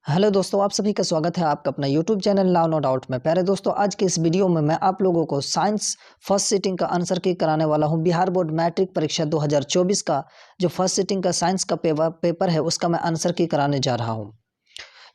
Hello दोस्तों, आप सभी का स्वागत है आपका अपना YouTube channel now no doubt में। प्यारे दोस्तों, आज के इस वीडियो में मैं आप लोगों को साइंस फर्स्ट सिटिंग का आंसर की कराने वाला हूं। बिहार बोर्ड मैट्रिक परीक्षा 2024 का जो फर्स्ट सिटिंग का साइंस का पेपर है उसका मैं आंसर की कराने जा रहा हूं।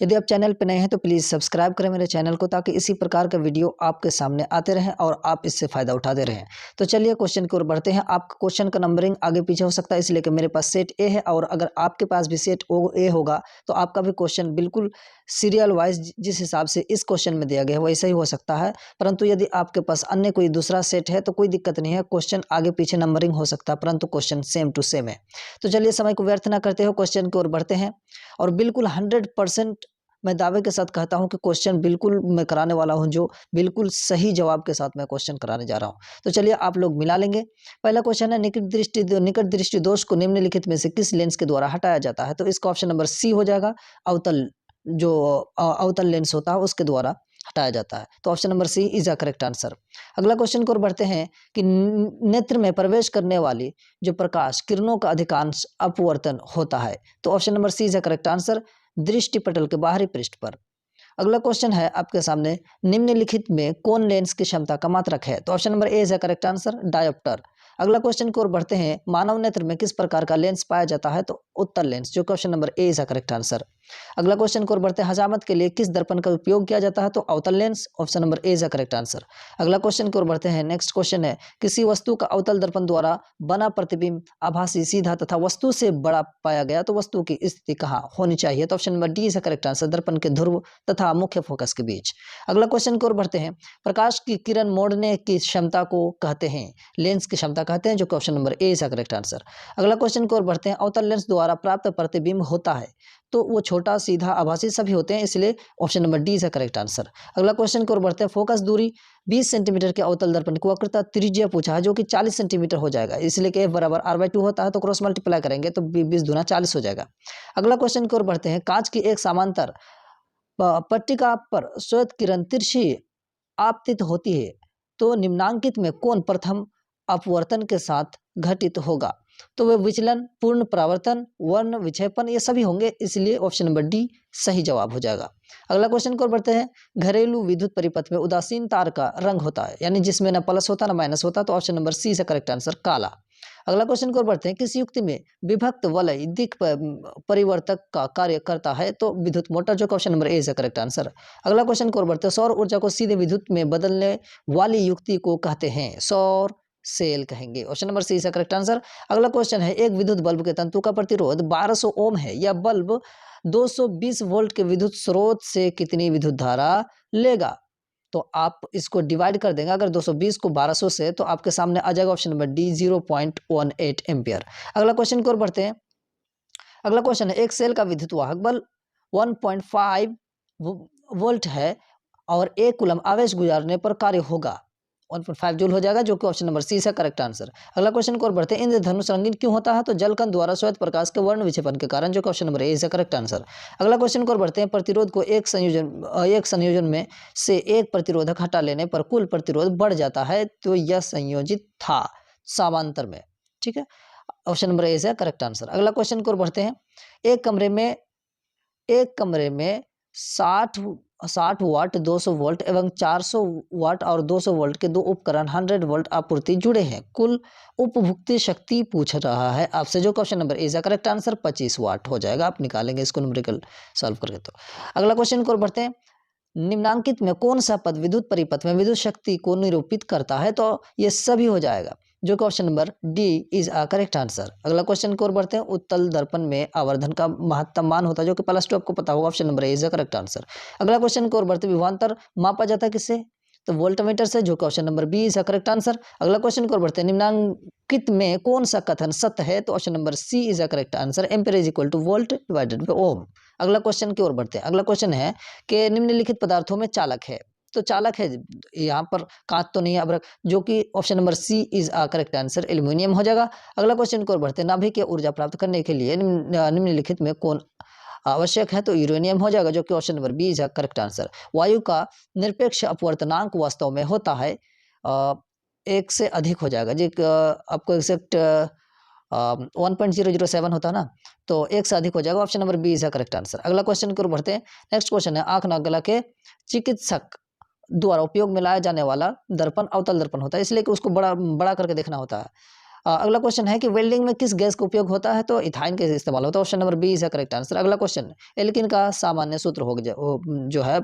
यदि आप चैनल पर नए हैं तो प्लीज़ सब्सक्राइब करें मेरे चैनल को, ताकि इसी प्रकार का वीडियो आपके सामने आते रहें और आप इससे फ़ायदा उठाते रहें। तो चलिए क्वेश्चन की ओर बढ़ते हैं। आपका क्वेश्चन का नंबरिंग आगे पीछे हो सकता है, इसलिए कि मेरे पास सेट ए है, और अगर आपके पास भी सेट ओ ए होगा तो आपका भी क्वेश्चन बिल्कुल सीरियल वाइज जिस हिसाब से इस क्वेश्चन में दिया गया है वैसा ही हो सकता है। परंतु यदि आपके पास अन्य कोई दूसरा सेट है तो कोई दिक्कत नहीं है, क्वेश्चन आगे पीछे नंबरिंग हो सकता है, परंतु क्वेश्चन सेम टू सेम है। तो चलिए समय को व्यर्थ ना करते हो, क्वेश्चन की ओर बढ़ते हैं। और बिल्कुल 100% मैं दावे के साथ कहता हूं कि क्वेश्चन बिल्कुल मैं कराने वाला हूं, जो बिल्कुल सही जवाब के साथ मैं क्वेश्चन कराने जा रहा हूं। तो चलिए आप लोग मिला लेंगे। पहला क्वेश्चन है, निकट दृष्टि दोष को निम्नलिखित में से किस लेंस के द्वारा हटाया जाता है? तो इसका ऑप्शन नंबर सी हो जाएगा। अवतल जो अवतल लेंस होता है उसके द्वारा हटाया जाता है। तो option number C is a correct answer. अगला क्वेश्चन की ओर बढ़ते हैं कि नेत्र में प्रवेश करने वाली जो प्रकाश किरणों का अधिकांश अपवर्तन होता है। तो option number C is a correct answer, दृष्टि पटल के बाहरी पृष्ठ पर। अगला क्वेश्चन है आपके सामने, निम्नलिखित में कौन लेंस की क्षमता का मात्रक है? तो option number A is the correct answer, dioptre. अगला क्वेश्चन की ओर बढ़ते हैं, मानव नेत्र में किस प्रकार का लेंस पाया जाता है? तो उत्तल लेंस, जो कि option number A is the correct answer. अगला क्वेश्चन की ओर बढ़ते हैं, हजामत के लिए किस दर्पण का उपयोग किया जाता है? तो अवतल lens, option number A is the correct answer. अगला क्वेश्चन की ओर बढ़ते हैं, नेक्स्ट क्वेश्चन है, किसी वस्तु का अवतल दर्पण द्वारा बना प्रतिबिंब आभासी, सीधा तथा वस्तु से बड़ा पाया गया तो वस्तु की स्थिति कहाँ होनी चाहिए? तो option number D is the correct answer, दर्पण के ध्रुव तथा मुख्य फोकस के बीच। अगला क्वेश्चन की ओर बढ़ते हैं, प्रकाश की किरण मोड़ने की क्षमता को कहते हैं, लेंस की क्षमता कहते हैं, जो कि option number A is the correct answer. अगला क्वेश्चन की ओर बढ़ते हैं, अवतल लेंस द्वारा प्राप्त प्रतिबिंब होता है तो वो छोटा, सीधा, आभासी सभी होते हैं, इसलिए option number D is the correct answer. अगला क्वेश्चन की ओर बढ़ते हैं, फोकस दूरी 20 सेंटीमीटर के अवतल दर्पण की वक्रता त्रिज्या पूछा है, जो कि 40 सेंटीमीटर हो जाएगा, इसलिए कि F = R/2 होता है, तो क्रॉस मल्टीप्लाई करेंगे तो 20 दूना 40 हो जाएगा। अगला क्वेश्चन की ओर बढ़ते हैं, कांच की एक समांतर पट्टिका पर श्वेत किरण तिरछी आपतित होती है तो निम्नांकित में कौन प्रथम अपवर्तन के साथ घटित होगा? तो वे विचलन, पूर्ण परावर्तन, वर्ण विक्षेपण, ये सभी होंगे, इसलिए ऑप्शन नंबर डी सही जवाब हो जाएगा। अगला क्वेश्चन की ओर बढ़ते हैं, घरेलू विद्युत परिपथ में उदासीन तार का रंग होता है, यानी जिसमें ना प्लस होता ना माइनस होता, तो ऑप्शन नंबर सी से करेक्ट आंसर, काला। अगला क्वेश्चन की ओर बढ़ते हैं, किस युक्ति में विभक्त वलय दिक् परिवर्तक का कार्य करता है? तो विद्युत मोटर, जो option number A is correct answer. अगला क्वेश्चन की ओर बढ़ते हैं, सौर ऊर्जा को सीधे विद्युत में बदलने वाली युक्ति को कहते हैं? सौर सेल कहेंगे, option number C is correct answer. अगला क्वेश्चन है, एक विद्युत बल्ब के तंतु का प्रतिरोध 1200 ओम है, यह बल्ब 220 वोल्ट के विद्युत स्रोत से कितनी विद्युत धारा लेगा? तो आप इसको डिवाइड कर देंगे, अगर 220 को 1200 से, तो आपके सामने आ जाएगा ऑप्शन नंबर डी 0.18 एम्पियर। अगला क्वेश्चन की ओर बढ़ते हैं। अगला क्वेश्चन है, एक सेल का विद्युत वाहक बल 1.5 वोल्ट है और 1 कूलम आवेश गुजारने पर कार्य होगा 1.5 जूल हो जाएगा, जो कि ऑप्शन नंबर सी है करेक्ट आंसर। अगला क्वेश्चन की ओर बढ़ते हैं, इंद्रधनुष रंगीन क्यों होता है? तो जलकण द्वारा श्वेत प्रकाश के वर्ण विक्षेपण के कारण, जो कि ऑप्शन नंबर ए है करेक्ट आंसर। अगला क्वेश्चन की ओर बढ़ते हैं, प्रतिरोध को एक संयोजन में से एक प्रतिरोधक हटा लेने पर कुल प्रतिरोध बढ़ जाता है, तो यह संयोजित था समांतर में, ठीक है, ऑप्शन नंबर ए है करेक्ट आंसर। अगला क्वेश्चन की ओर बढ़ते हैं, एक कमरे में 60 वाट 200 वोल्ट एवं 400 वाट और 200 वोल्ट के दो उपकरण 100 वोल्ट आपूर्ति जुड़े हैं, कुल उपभोक्ति शक्ति पूछ रहा है आपसे, जो क्वेश्चन नंबर ए का करेक्ट आंसर 25 वाट हो जाएगा। आप निकालेंगे इसको न्यूमेरिकल सॉल्व करके। तो अगला क्वेश्चन की ओर बढ़ते हैं, निम्नांकित में कौन सा पद विद्युत परिपथ में विद्युत शक्ति को निरूपित करता है? तो ये सभी हो जाएगा, जो कि option number D is a correct answer. अगला क्वेश्चन की ओर बढ़ते हैं, उत्तल दर्पण में आवर्धन का महत्तम मान होता है, जो कि +2 आपको पता होगा, option number A is a correct answer. अगला क्वेश्चन की ओर बढ़ते हैं, विभवांतर मापा जाता है किससे? तो वोल्टमीटर से, जो कि option number B is a correct answer. अगला क्वेश्चन की ओर बढ़ते हैं, निम्नांकित में कौन सा कथन सत्य है? तो option number C is a correct answer, ampere is equal to volt divided by ohm. अगला क्वेश्चन की ओर बढ़ते हैं। अगला क्वेश्चन है कि निम्नलिखित पदार्थों में चालक है, तो चालक है यहाँ पर कांच तो नहीं है अब्रक, जो कि option number C is a correct answer, aluminium हो जाएगा। अगला क्वेश्चन की ओर बढ़ते हैं, नाभिक या ऊर्जा प्राप्त करने के लिए निम्नलिखित में कौन आवश्यक है? तो यूरेनियम हो जाएगा, जो कि option number B is a correct answer. वायु का निरपेक्ष अपवर्तनांक वास्तव में होता है 1 से अधिक हो जाएगा जी, आपको एग्जैक्ट 1.007 होता है ना, तो 1 से अधिक हो जाएगा। Option number B is the correct answer. अगला क्वेश्चन की ओर बढ़ते हैं। नेक्स्ट क्वेश्चन है, आंख नाक गला के चिकित्सक द्वारा उपयोग में लाया जाने वाला दर्पण अवतल दर्पण होता है, इसलिए कि उसको बड़ा बड़ा करके देखना होता है। अगला क्वेश्चन है कि वेल्डिंग में किस गैस का उपयोग होता है, तो इथाइन का इस्तेमाल होता है। Option number B is the correct answer. अगला क्वेश्चन, एल्किन का सामान्य सूत्र हो गया जो है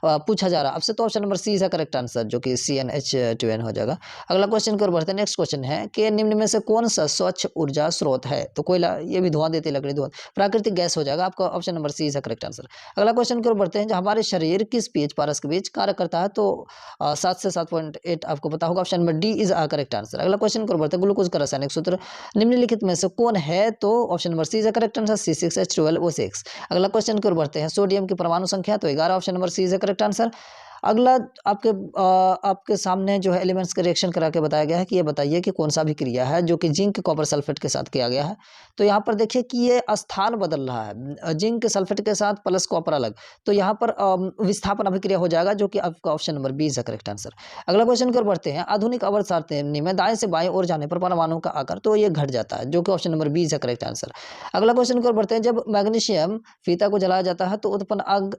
पूछा जा रहा है आपसे, तो option number C is the correct answer, जो कि CnH2n हो जाएगा। अगला क्वेश्चन की ओर बढ़ते हैं। नेक्स्ट क्वेश्चन है कि निम्न में से कौन सा स्वच्छ ऊर्जा स्रोत है, तो कोयला, ये भी धुआं देती है लकड़ी, धुआं प्राकृतिक गैस हो जाएगा आपका। Option number C is the correct answer. अगला क्वेश्चन की ओर बढ़ते हैं। जो हमारे शरीर किस पीएच पारस के बीच कार्य करता है, तो 7 से 7.8 आपको पता होगा। Option number D is a correct answer. अगला क्वेश्चन की ओर बढ़ते हैं। ग्लूकोज का रासायनिक सूत्र निम्नलिखित में से कौन है, तो option number C is the correct answer, C6H12O6। अगला क्वेश्चन की ओर बढ़ते हैं। सोडियम की परमाणु संख्या, तो 11। Option number C is the correct answer. अगला आपके सामने जो है एलिमेंट्स का रिएक्शन करा के बताया गया है कि ये बताइए कि कौन सा भी क्रिया है जो कि जिंक कॉपर सल्फेट के साथ किया गया है। तो यहाँ पर देखिए कि ये स्थान बदल रहा है, जिंक सल्फेट के साथ प्लस कॉपर अलग, तो यहाँ पर विस्थापन अभिक्रिया हो जाएगा, जो कि आपका option number B is the correct answer. अगला क्वेश्चन की ओर बढ़ते हैं। आधुनिक आवर्त सारणी में दाएं से बाएं ओर जाने पर परमाणु का आकार, तो ये घट जाता है, जो कि option number B is the correct answer. अगला क्वेश्चन की ओर बढ़ते हैं। जब मैग्नीशियम फीता को जलाया जाता है तो उत्पन्न आग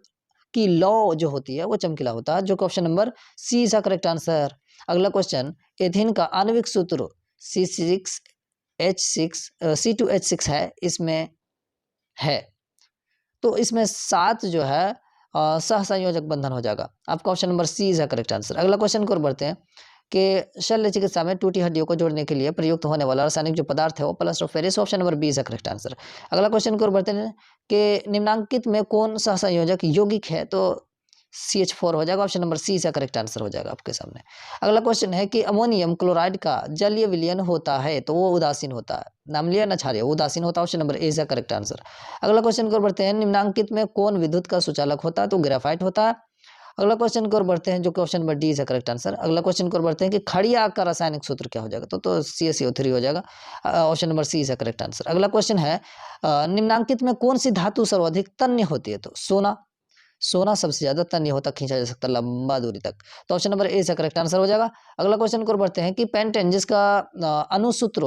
की लौ जो होती है वो चमकीला होता है, जो कि option number C is the correct answer. अगला क्वेश्चन, एथीन का आणविक सूत्र C2H6 है, इसमें है, तो इसमें 7 जो है सहसंयोजक बंधन हो जाएगा आपका। Option number C is the correct answer. अगला क्वेश्चन की ओर बढ़ते हैं कि शल्य चिकित्सा में टूटी हड्डियों को जोड़ने के लिए प्रयुक्त होने वाला रासायनिक जो पदार्थ है वो plaster of Paris. Option number B is the correct answer. अगला क्वेश्चन की ओर बढ़ते हैं कि निम्नांकित में कौन सा संयोजक यौगिक है, तो CH4 हो जाएगा। Option number C is the correct answer हो जाएगा आपके सामने। अगला क्वेश्चन है कि अमोनियम क्लोराइड का जलीय विलयन होता है तो वो उदासीन होता है, नाम लिया ना क्षारीय, उदासीन होता है। Option number A is the correct answer. अगला क्वेश्चन की ओर बढ़ते हैं। निम्नांकित में कौन विद्युत का सुचालक होता है, तो ग्रेफाइट होता है। अगला क्वेश्चन की ओर बढ़ते हैं, जो कि option number D is the correct answer. अगला क्वेश्चन की ओर बढ़ते हैं कि खड़ी आग का रासायनिक सूत्र क्या हो जाएगा, तो CaCO3 हो जाएगा। Option number C is the correct answer. अगला क्वेश्चन है निम्नांकित में कौन सी धातु सर्वाधिक तन्य होती है, तो सोना सबसे ज्यादा तन्य होता, खींचा जा सकता लंबा दूरी तक, तो ऑप्शन नंबर ए इसका करेक्ट आंसर हो जाएगा। अगला क्वेश्चन को बढ़ते हैं कि पेंटेन जिसका अनुसूत्र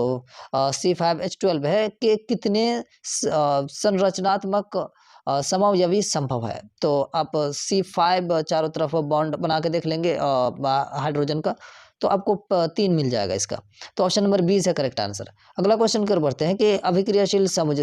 C5H12 है कि कितने संरचनात्मक समावयवी संभव है, तो आप C5 चारों तरफ बॉन्ड बना के देख लेंगे हाइड्रोजन का, तो आपको 3 मिल जाएगा इसका, तो ऑप्शन नंबर बी है करेक्ट आंसर। अगला क्वेश्चन कर बढ़ते हैं कि अभिक्रियाशील समूह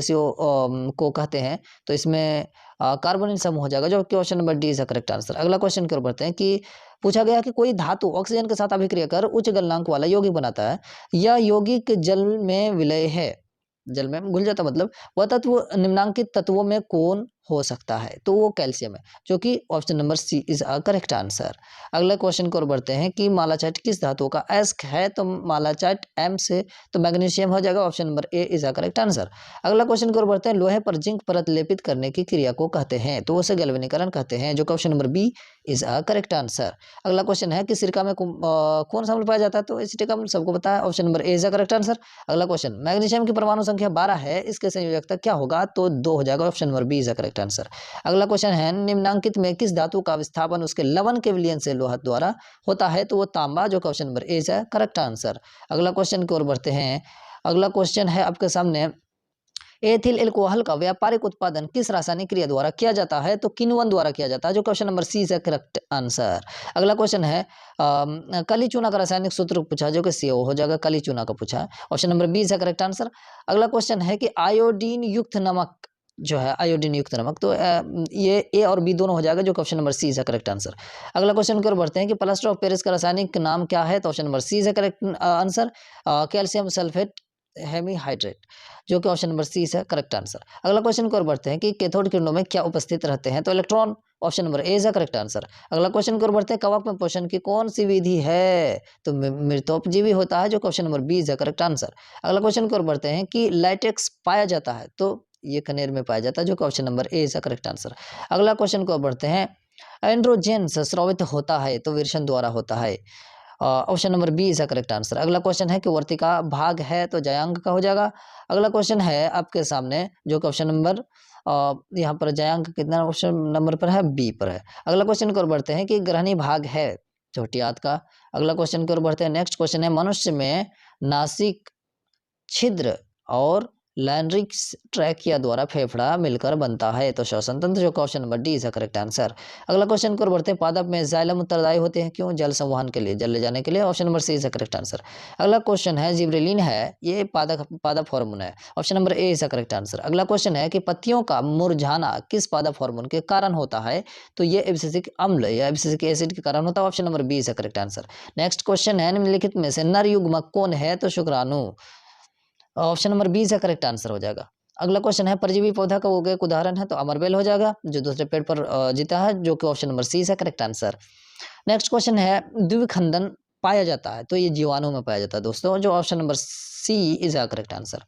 को कहते हैं, तो इसमें कार्बोनिल समूह हो जाएगा, जो कि option number D is correct answer. अगला क्वेश्चन कर बढ़ते हैं कि पूछा गया कि कोई धातु ऑक्सीजन के साथ अभिक्रिया कर उच्च गलनांक वाला यौगिक बनाता है, यह यौगिक जल में विलय है, जल में घुल जाता, मतलब वह तत्व निम्नांकित तत्वों में कौन हो सकता है, तो वो कैल्शियम है, जो कि option number C is a correct answer. अगले क्वेश्चन को बढ़ते हैं कि मालाचाइट किस धातु का एस्क है, तो मालाचाइट एम से, तो मैग्नीशियम हो जाएगा, option number A is a correct answer. अगला क्वेश्चन को बढ़ते हैं लोहे पर जिंक परत लेपित करने की क्रिया को कहते हैं, तो उसे गैल्वेनीकरण कहते हैं, जो कि option number B is a correct answer. अगला क्वेश्चन है कि सिरका में कौन सा अम्ल पाया जाता है, तो एसिटिक अम्ल सबको पता है, option number A is a correct answer. अगला क्वेश्चन, मैग्नीशियम की परमाणु संख्या 12 है, इसके संयोजकता क्या होगा, तो 2 हो जाएगा, option number B is a correct answer. अगला क्वेश्चन है निम्नांकित में किस धातु का विस्थापन उसके लवण के विलयन से लोहा द्वारा होता है, तो वो तांबा, जो कि ऑप्शन नंबर ए है करेक्ट आंसर। अगला क्वेश्चन की ओर बढ़ते हैं। अगला क्वेश्चन है आपके सामने, एथिल एल्कोहल का व्यापारिक उत्पादन किस रासायनिक क्रिया द्वारा किया जाता है, तो किण्वन द्वारा किया जाता है, जो क्वेश्चन नंबर सी है करेक्ट आंसर। अगला क्वेश्चन है कली चूना का रासायनिक सूत्र पूछा, जो कि CO हो जाएगा, कली चूना का पूछा, ऑप्शन नंबर बी है करेक्ट आंसर। अगला क्वेश्चन है कि आयोडीन युक्त नमक जो है, आयोडीन युक्त नमक, तो ये ए और बी दोनों हो जाएगा, जो ऑप्शन नंबर सी है करेक्ट आंसर। अगला क्वेश्चन की ओर बढ़ते हैं कि प्लास्टर ऑफ पेरिस का रासायनिक नाम क्या है, तो ऑप्शन नंबर सी है correct answer, calcium sulphate hemihydrate, जो कि ऑप्शन नंबर सी है करेक्ट आंसर। अगला क्वेश्चन की ओर बढ़ते हैं कि कैथोड किरणों में क्या उपस्थित रहते हैं, तो इलेक्ट्रॉन, ऑप्शन नंबर ए है करेक्ट आंसर। अगला क्वेश्चन की ओर बढ़ते हैं, कवक में पोषण की कौन सी विधि है, तो मृतोपजीवी होता है, जो कि ऑप्शन नंबर बी है करेक्ट आंसर। अगला क्वेश्चन की ओर बढ़ते हैं कि लाइटेक्स पाया जाता है, तो ये कनेर में पाया जाता है, जो कि ऑप्शन नंबर ए है करेक्ट आंसर। अगला क्वेश्चन को बढ़ते हैं, एंड्रोजेंस स्रावित होता है, तो विरशन द्वारा होता है, option number B is correct answer. अगला क्वेश्चन है कि वर्तिका भाग है, तो जयांग का हो जाएगा। अगला क्वेश्चन है आपके सामने, जो कि ऑप्शन नंबर यहाँ पर जयांग कितना ऑप्शन नंबर पर है, बी पर है। अगला क्वेश्चन की ओर बढ़ते हैं कि ग्रहणी भाग है छोटी आंत का। अगला क्वेश्चन की ओर बढ़ते हैं। नेक्स्ट क्वेश्चन है, मनुष्य में नासिक छिद्र और लैरिंक्स ट्रैकिया द्वारा फेफड़ा मिलकर बनता है। तो श्वसन तंत्र, जो option number D is the correct answer. अगला क्वेश्चन की ओर बढ़ते हैं। पादप में जाइलम उत्तरदायी होते हैं क्यों? जल संवहन के लिए, जल ले जाने के लिए। Option number C is the correct answer. अगला क्वेश्चन है, जिब्रेलिन है ये पादप हार्मोन है। Option number A is the correct answer. अगला क्वेश्चन है कि पत्तियों का मुरझाना किस पादप हार्मोन के कारण होता है? तो ये एब्सिसिक अम्ल या एब्सिसिक एसिड के कारण होता है। Option number B is the correct answer. Next question है, निम्नलिखित में से नर युग्मक कौन है? तो शुक्राणु। ऑप्शन नंबर बी इसका करेक्ट आंसर हो जाएगा। अगला क्वेश्चन है, परजीवी पौधा का एक उदाहरण है? तो अमरबेल हो जाएगा, जो दूसरे पेड़ पर जीता है, जो कि ऑप्शन नंबर सी है करेक्ट आंसर। नेक्स्ट क्वेश्चन है, द्विखंडन पाया जाता है? तो ये जीवाणु में पाया जाता है दोस्तों, जो option number C is correct answer.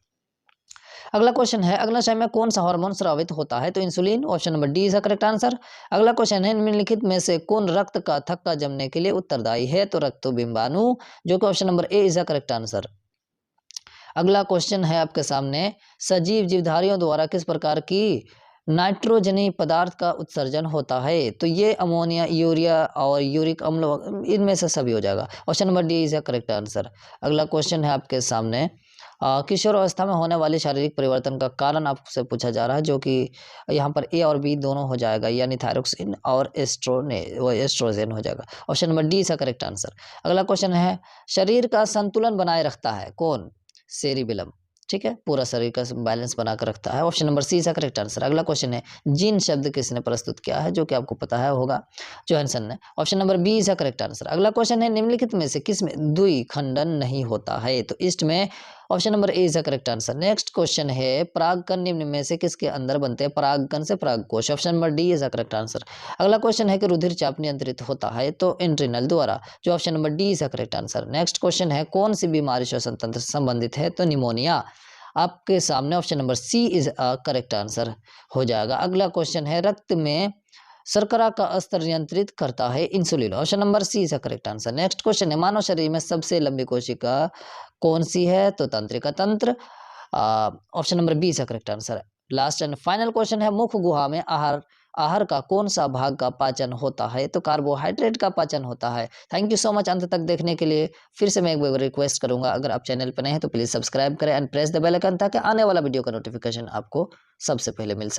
अगला क्वेश्चन है, अगला समय में कौन सा हार्मोन स्रावित होता है? तो insulin. Option number D is correct answer. अगला क्वेश्चन है, निम्नलिखित में से कौन रक्त का थक्का जमने के लिए उत्तरदायी है? तो रक्तबिंबाणु, जो कि option number A is correct answer. अगला क्वेश्चन है आपके सामने, सजीव जीवधारियों द्वारा किस प्रकार की नाइट्रोजनी पदार्थ का उत्सर्जन होता है? तो ये अमोनिया, यूरिया और यूरिक अम्ल, इनमें से सभी हो जाएगा। Option number D is correct answer. अगला क्वेश्चन है आपके सामने, किशोर अवस्था में होने वाले शारीरिक परिवर्तन का कारण आपसे पूछा जा रहा है, जो कि यहाँ पर ए और बी दोनों हो जाएगा, यानी थायरोक्सिन और एस्ट्रोजन हो जाएगा। Option number D is correct answer. अगला क्वेश्चन है, शरीर का संतुलन बनाए रखता है कौन? सेरिबेलम। ठीक है, पूरा शरीर का बैलेंस बनाकर रखता है। ऑप्शन नंबर सी इसका करेक्ट आंसर। अगला क्वेश्चन है, जीन शब्द किसने प्रस्तुत किया है? जो कि आपको पता है होगा, जोहानसन ने। ऑप्शन नंबर बी इसका करेक्ट आंसर। अगला क्वेश्चन है, निम्नलिखित में से किस में द्विखंडन नहीं होता है? तो ईस्ट में। Option number A is the correct answer. Next question है, परागकण निम्न में से किसके अंदर बनते हैं? परागकण से परागकोश। Option number D is the correct answer. अगला क्वेश्चन है कि रुधिर चाप नियंत्रित होता है? तो इंट्रिनल द्वारा, जो option number D is the correct answer. Next question है, कौन सी बीमारी श्वसन तंत्र से संबंधित है? तो निमोनिया। आपके सामने option number C is a correct answer हो जाएगा। अगला क्वेश्चन है, रक्त में शर्करा का स्तर नियंत्रित करता है insulin. Option number C is correct answer. Next question है, मानव शरीर में सबसे लंबी कोशिका कौन सी है? तो तंत्रिका तंत्र। Option number B is correct answer. Last and final question है, मुख गुहा में आहार का कौन सा भाग का पाचन होता है? तो कार्बोहाइड्रेट का पाचन होता है। थैंक यू सो मच अंत तक देखने के लिए। फिर से मैं एक बार रिक्वेस्ट करूंगा, अगर आप चैनल पर नए हैं तो प्लीज सब्सक्राइब करें and press the bell icon, ताकि आने वाला वीडियो का नोटिफिकेशन आपको सबसे पहले मिल सके।